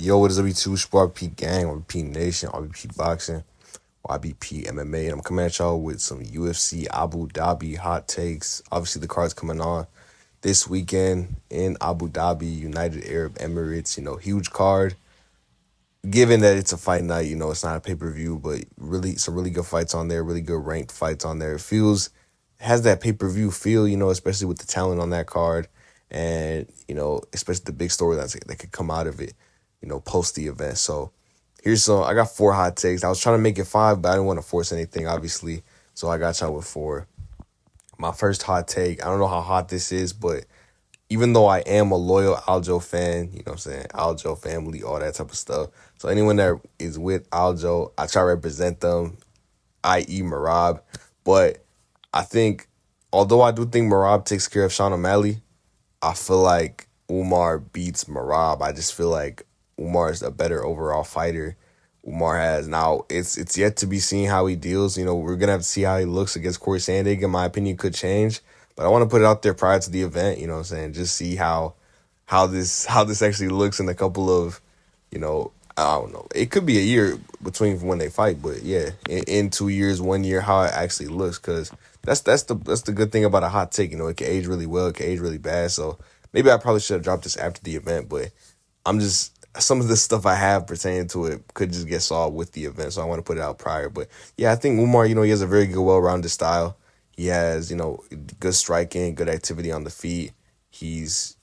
Yo, what is W2 Sport RBP Gang, RBP Nation, RBP Boxing, YBP MMA, and I'm coming at y'all with some UFC Abu Dhabi hot takes. Obviously, the card's coming on this weekend in Abu Dhabi, United Arab Emirates. Huge card. Given that it's a fight night, it's not a pay-per-view, but really some really good fights on there, really good ranked fights on there. It has that pay-per-view feel, especially with the talent on that card, and especially the big storylines that could come out of it, post the event. So I got 4 hot takes. I was trying to make it 5, but I didn't want to force anything, obviously. So I got y'all with 4. My first hot take, I don't know how hot this is, but even though I am a loyal Aljo fan, you know what I'm saying, Aljo family, all that type of stuff. So anyone that is with Aljo, I try to represent them, i.e. Merab. But I think, although I do think Merab takes care of Sean O'Malley, I feel like UMAR beats Merab. I just feel like UMAR is a better overall fighter. UMAR has. Now, it's yet to be seen how he deals. We're going to have to see how he looks against Corey Sandhagen. My opinion could change. But I want to put it out there prior to the event, you know what I'm saying? Just see how this actually looks in a couple of, I don't know. It could be a year between when they fight, but yeah, in 2 years, 1 year, how it actually looks, because that's the good thing about a hot take. It can age really well, it can age really bad. So maybe I probably should have dropped this after the event, but some of the stuff I have pertaining to it could just get solved with the event, so I want to put it out prior. But yeah, I think Umar, he has a very good, well-rounded style. He has, good striking, good activity on the feet. He's,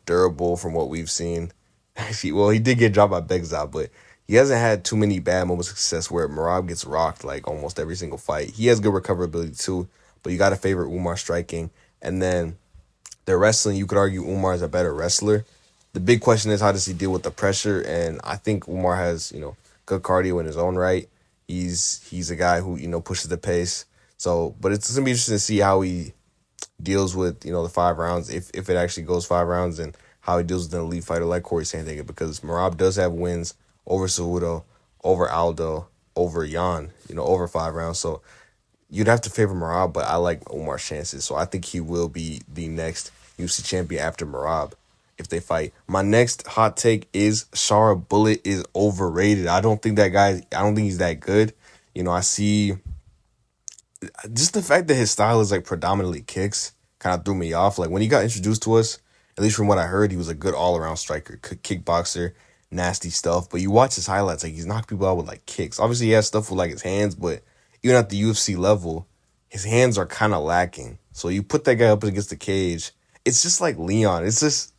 durable from what we've seen. Actually, well, he did get dropped by Begzad, but he hasn't had too many bad moments of success where Merab gets rocked like almost every single fight. He has good recoverability too, but you got to favor Umar striking. And then the wrestling, you could argue Umar is a better wrestler. The big question is, how does he deal with the pressure? And I think Umar has, good cardio in his own right. He's a guy who, pushes the pace. So, but it's going to be interesting to see how he deals with, the 5 rounds, if it actually goes 5 rounds, and how he deals with an elite fighter like Corey Sandhagen, because Merab does have wins over Cejudo, over Aldo, over Jan, over 5 rounds. So you'd have to favor Merab, but I like Umar's chances. So I think he will be the next UFC champion after Merab if they fight. My next hot take is SHARABULLET is overrated. I don't think he's that good. I see just the fact that his style is like predominantly kicks kind of threw me off. Like when he got introduced to us, at least from what I heard, he was a good all-around striker, kickboxer, nasty stuff. But you watch his highlights, like he's knocked people out with like kicks. Obviously, he has stuff with like his hands, but even at the UFC level, his hands are kind of lacking. So you put that guy up against the cage, it's just like Leon. It's just,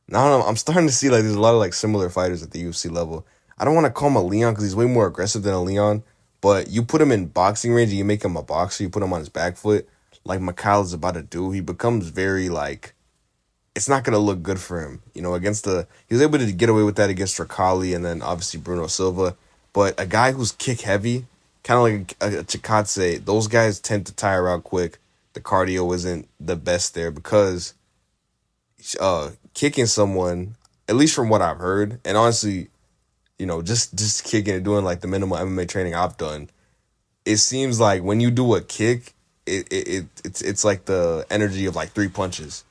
I don't know, I'm starting to see like there's a lot of like similar fighters at the UFC level. I don't want to call him a Leon because he's way more aggressive than a Leon. But you put him in boxing range and you make him a boxer, you put him on his back foot, like Mikhail is about to do, he becomes very, like, it's not going to look good for him. He was able to get away with that against Rakali and then obviously Bruno Silva. But a guy who's kick heavy, kind of like a Chikadze, those guys tend to tire out quick. The cardio isn't the best there because kicking someone, at least from what I've heard, and honestly, just kicking and doing like the minimal MMA training I've done, it seems like when you do a kick, it's like the energy of like 3 punches,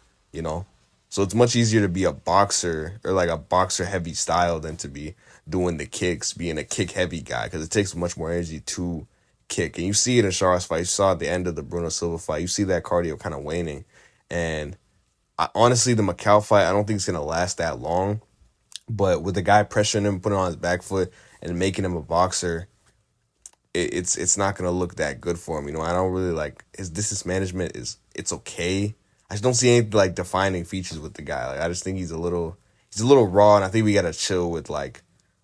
So it's much easier to be a boxer or like a boxer heavy style than to be doing the kicks, being a kick heavy guy, because it takes much more energy to kick. And you see it in Shara's fight. You saw at the end of the Bruno Silva fight. You see that cardio kind of waning. And honestly, the Mikhail fight, I don't think it's going to last that long. But with the guy pressuring him, putting on his back foot, and making him a boxer, it's not gonna look that good for him. I don't really like his distance management. It's okay. I just don't see any like defining features with the guy. Like I just think he's a little raw, and I think we gotta chill with like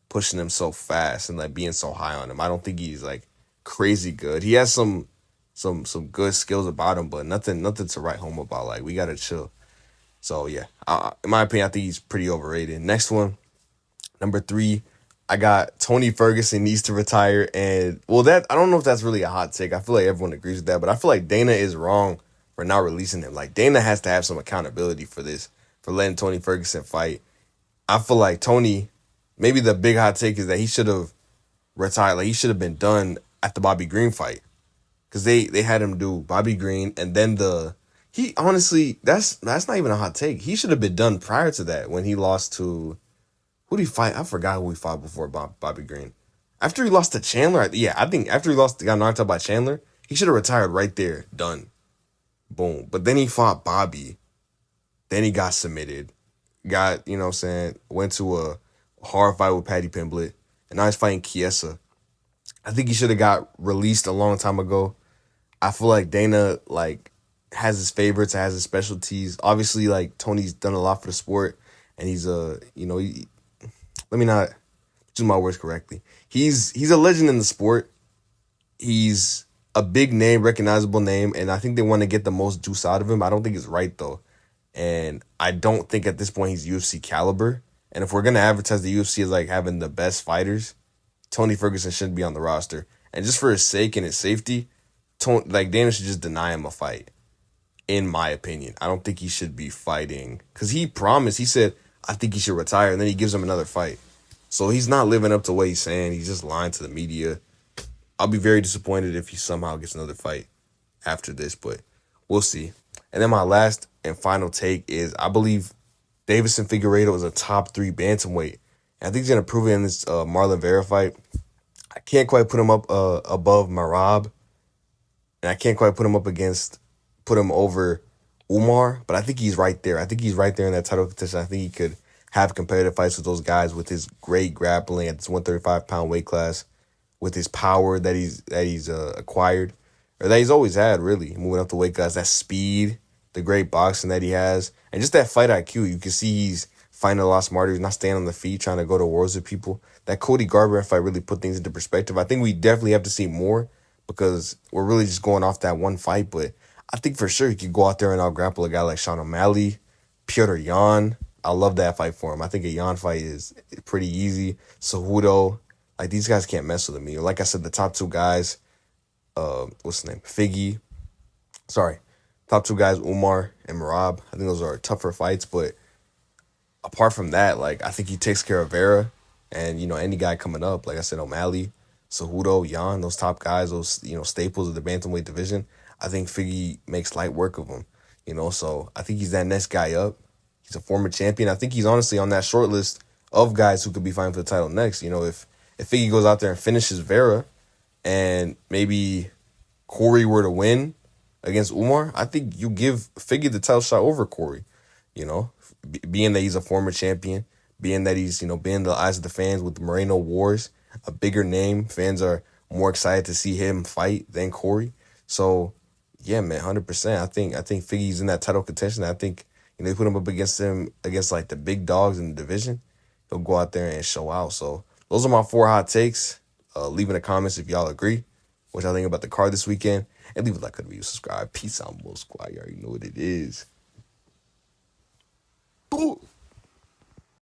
pushing him so fast and like being so high on him. I don't think he's like crazy good. He has some good skills about him, but nothing to write home about. Like we gotta chill. So, yeah, in my opinion, I think he's pretty overrated. Next one, number 3, I got Tony Ferguson needs to retire. And, well, I don't know if that's really a hot take. I feel like everyone agrees with that. But I feel like Dana is wrong for not releasing him. Like, Dana has to have some accountability for this, for letting Tony Ferguson fight. I feel like Tony, maybe the big hot take is that he should have retired. Like, he should have been done at the Bobby Green fight. Because they had him do Bobby Green and then he honestly, that's not even a hot take. He should have been done prior to that when he lost to, who Who did he fight? I forgot who he fought before Bobby Green. After he lost to Chandler, yeah, I think after he got knocked out by Chandler, he should have retired right there. Done. Boom. But then he fought Bobby. Then he got submitted. Got, you know what I'm saying, went to a hard fight with Paddy Pimblett. And now he's fighting Chiesa. I think he should have got released a long time ago. I feel like Dana, like, has his favorites, has his specialties. Obviously, like, Tony's done a lot for the sport. And he's let me not choose my words correctly. He's a legend in the sport. He's a big name, recognizable name, and I think they want to get the most juice out of him. I don't think it's right, though. And I don't think at this point he's UFC caliber. And if we're going to advertise the UFC as, like, having the best fighters, Tony Ferguson shouldn't be on the roster. And just for his sake and his safety, Dana should just deny him a fight, in my opinion. I don't think he should be fighting. Because he promised, he said, I think he should retire, and then he gives him another fight. So he's not living up to what he's saying. He's just lying to the media. I'll be very disappointed if he somehow gets another fight after this, but we'll see. And then my last and final take is I believe Deiveson Figueiredo is a top 3 bantamweight. And I think he's going to prove it in this Marlon Vera fight. I can't quite put him up above Merab. And I can't quite put him over UMAR, but I think he's right there. I think he's right there in that title contention. I think he could have competitive fights with those guys with his great grappling at this 135-pound weight class, with his power that he's acquired, or that he's always had, really, moving up the weight class, that speed, the great boxing that he has, and just that fight IQ. You can see he's fighting a lot smarter. He's not staying on the feet, trying to go to wars with people. That Cody Garbrandt fight really put things into perspective. I think we definitely have to see more because we're really just going off that one fight, but I think for sure he could go out there and out-grapple a guy like Sean O'Malley, Petr Yan. I love that fight for him. I think a Yan fight is pretty easy. Cejudo. Like, these guys can't mess with me. Like I said, the top 2 guys, what's his name? Figgy. Sorry. Top 2 guys, Umar and Merab. I think those are tougher fights, but apart from that, like, I think he takes care of Vera and, any guy coming up. Like I said, O'Malley, Cejudo, Yan, those top guys, those, staples of the bantamweight division. I think Figgy makes light work of him, so I think he's that next guy up. He's a former champion. I think he's honestly on that short list of guys who could be fighting for the title next. If Figgy goes out there and finishes Vera and maybe Corey were to win against Umar, I think you give Figgy the title shot over Corey, being that he's a former champion, being that he's, been in the eyes of the fans with the Moreno Wars, a bigger name. Fans are more excited to see him fight than Corey. So, yeah, man, 100%. I think Figgy's in that title contention. I think, they put him up against like the big dogs in the division. He'll go out there and show out. So those are my 4 hot takes. Leave in the comments if y'all agree. What y'all think about the card this weekend. And leave a like on the video, subscribe. Peace out, Bull Squad. You already know what it is. Boo!